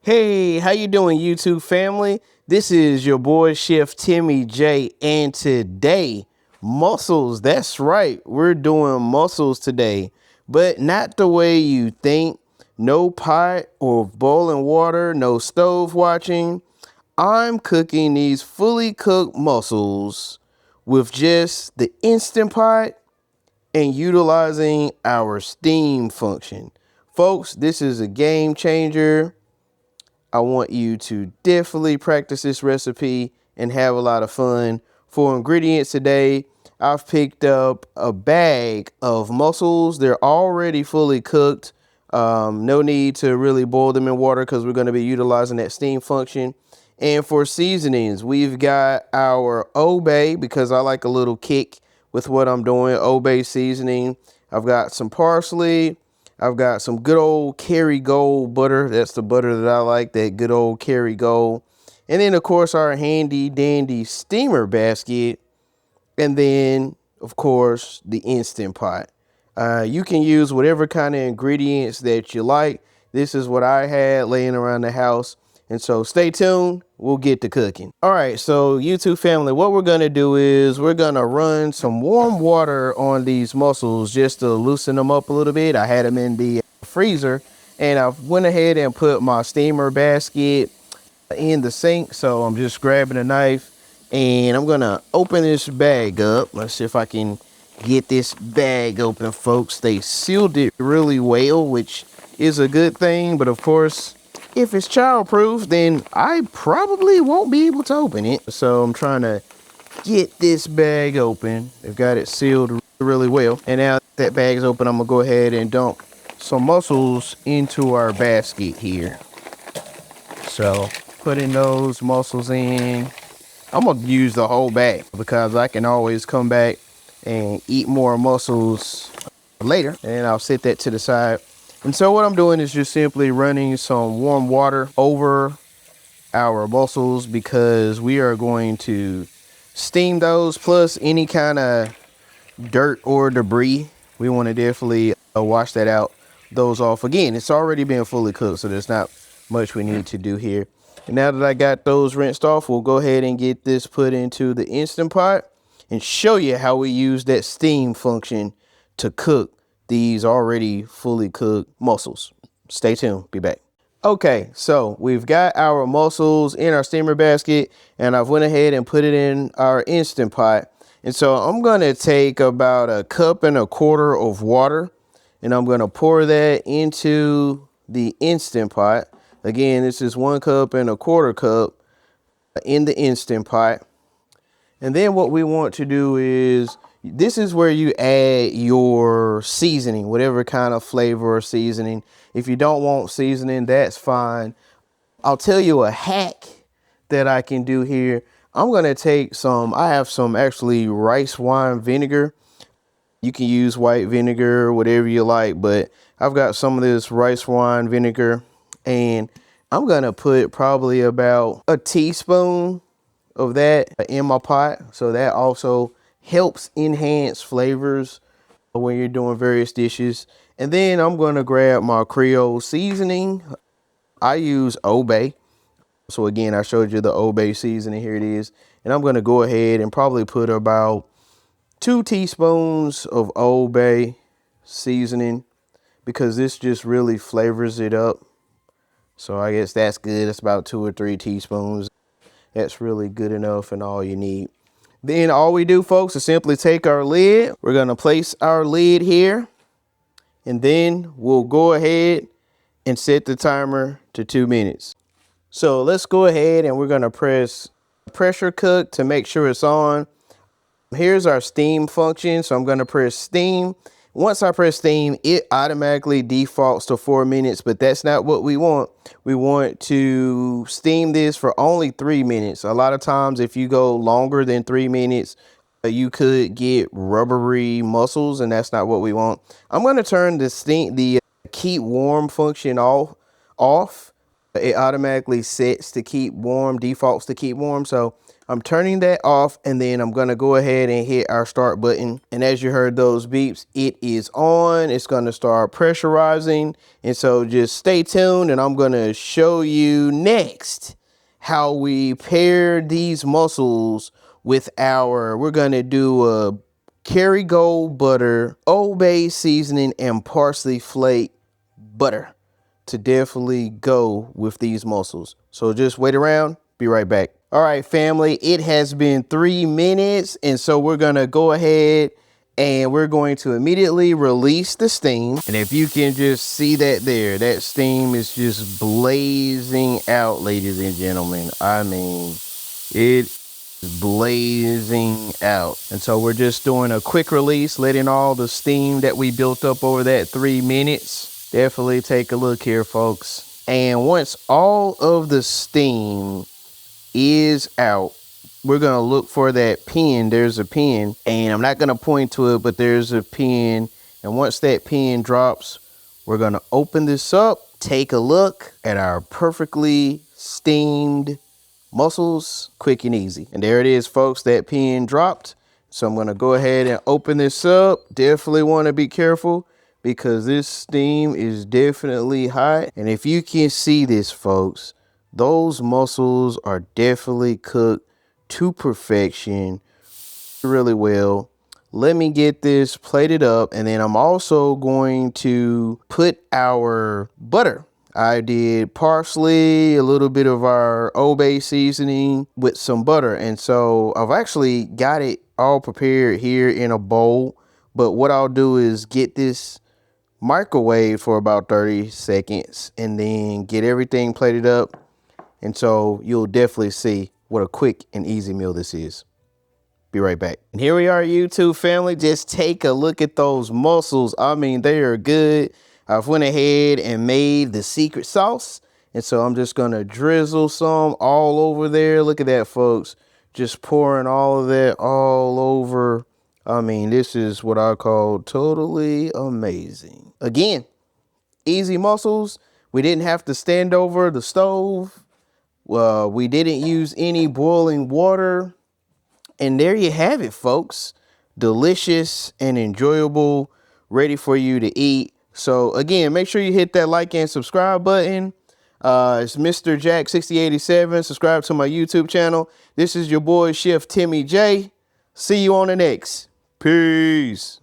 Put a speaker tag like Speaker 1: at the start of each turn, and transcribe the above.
Speaker 1: Hey, how you doing, YouTube family? This is your boy Chef Timmy J, and today, mussels. That's right, we're doing mussels today, but not the way you think. No pot or boiling water, no stove watching. I'm cooking these fully cooked mussels with just the Instant Pot and utilizing our steam function. Folks, this is a game changer. I want you to definitely practice this recipe and have a lot of fun. For ingredients today, I've picked up a bag of mussels. They're already fully cooked. No need to really boil them in water because we're going to be utilizing that steam function. And for seasonings, we've got our Obey, because I like a little kick with what I'm doing. Obey seasoning. I've got some parsley. I've got some good old Kerrygold butter. That's the butter that I like, that good old Kerrygold. And then, of course, our handy dandy steamer basket. And then, of course, the Instant Pot. You can use whatever kind of ingredients that you like. This is what I had laying around the house. And so stay tuned. We'll get to cooking. All right, so YouTube family, what we're going to do is we're going to run some warm water on these mussels just to loosen them up a little bit. I had them in the freezer, and I went ahead and put my steamer basket in the sink. So I'm just grabbing a knife and I'm going to open this bag up. Let's see if I can get this bag open, folks. They sealed it really well, which is a good thing. But of course, if it's childproof, then I probably won't be able to open it. So I'm trying to get this bag open. They've got it sealed really well. And now that bag's open, I'm gonna go ahead and dump some mussels into our basket here. So putting those mussels in, I'm gonna use the whole bag because I can always come back and eat more mussels later, and I'll set that to the side. And so what I'm doing is just simply running some warm water over our mussels because we are going to steam those, plus any kind of dirt or debris. We want to definitely wash that out, those off. Again, it's already been fully cooked, so there's not much we need to do here. And now that I got those rinsed off, we'll go ahead and get this put into the Instant Pot and show you how we use that steam function to cook these already fully cooked mussels. Stay tuned. Be back. Okay, so we've got our mussels in our steamer basket, and I've went ahead and put it in our Instant Pot. And so I'm going to take about 1.25 cups of water, and I'm going to pour that into the Instant Pot. Again, this is 1.25 cups in the Instant Pot. And then what we want to do is, this is where you add your seasoning, whatever kind of flavor or seasoning. If you don't want seasoning, that's fine. I'll tell you a hack that I can do here. I'm going to take I have some actually rice wine vinegar. You can use white vinegar, whatever you like, but I've got some of this rice wine vinegar, and I'm going to put probably about a teaspoon of that in my pot. So that also helps enhance flavors when you're doing various dishes. And then I'm going to grab my Creole seasoning. I use Obey. So again, I showed you the Obey seasoning. Here it is. And I'm going to go ahead and probably put about 2 teaspoons of Obey seasoning, because this just really flavors it up. So I guess that's good. It's about 2 or 3 teaspoons. That's really good enough and all you need. Then all we do, folks, is simply take our lid. We're going to place our lid here, and then we'll go ahead and set the timer to 2 minutes. So let's go ahead and we're going to press pressure cook to make sure it's on. Here's our steam function. So I'm going to press steam. Once I press steam, it automatically defaults to 4 minutes, but that's not what we want. We want to steam this for only 3 minutes. A lot of times, if you go longer than 3 minutes, you could get rubbery mussels, and that's not what we want. I'm going to turn the keep warm function off. It automatically sets to keep warm, defaults to keep warm. So I'm turning that off, and then I'm gonna go ahead and hit our start button. And as you heard those beeps, it is on. It's gonna start pressurizing. And so just stay tuned, and I'm gonna show you next how we pair these mussels with we're gonna do a Kerrygold butter, Old Bay seasoning, and parsley flake butter to definitely go with these mussels. So just wait around, be right back. All right, family, it has been 3 minutes, and so we're gonna go ahead and we're going to immediately release the steam. And if you can just see that there, that steam is just blazing out, ladies and gentlemen. I mean, it is blazing out. And so we're just doing a quick release, letting all the steam that we built up over that 3 minutes. Definitely take a look here, folks. And once all of the steam is out, we're gonna look for that pin. There's a pin, and I'm not gonna point to it, but there's a pin. And once that pin drops, we're gonna open this up, take a look at our perfectly steamed mussels, quick and easy. And there it is, folks, that pin dropped. So I'm gonna go ahead and open this up. Definitely wanna be careful because this steam is definitely hot. And if you can see this, folks, those mussels are definitely cooked to perfection really well. Let me get this plated up, and then I'm also going to put our butter. I did parsley, a little bit of our Old Bay seasoning with some butter. And so I've actually got it all prepared here in a bowl. But what I'll do is get this microwave for about 30 seconds and then get everything plated up. And so you'll definitely see what a quick and easy meal this is. Be right back. And here we are, YouTube family. Just take a look at those mussels. I mean, they are good. I've went ahead and made the secret sauce. And so I'm just gonna drizzle some all over there. Look at that, folks. Just pouring all of that all over. I mean, this is what I call totally amazing. Again, easy mussels. We didn't have to stand over the stove. We didn't use any boiling water. And there you have it, folks. Delicious and enjoyable, ready for you to eat. So again, make sure you hit that like and subscribe button. It's Mr. Jack 6087. Subscribe to my YouTube channel. This is your boy, Chef Timmy J. See you on the next. Peace.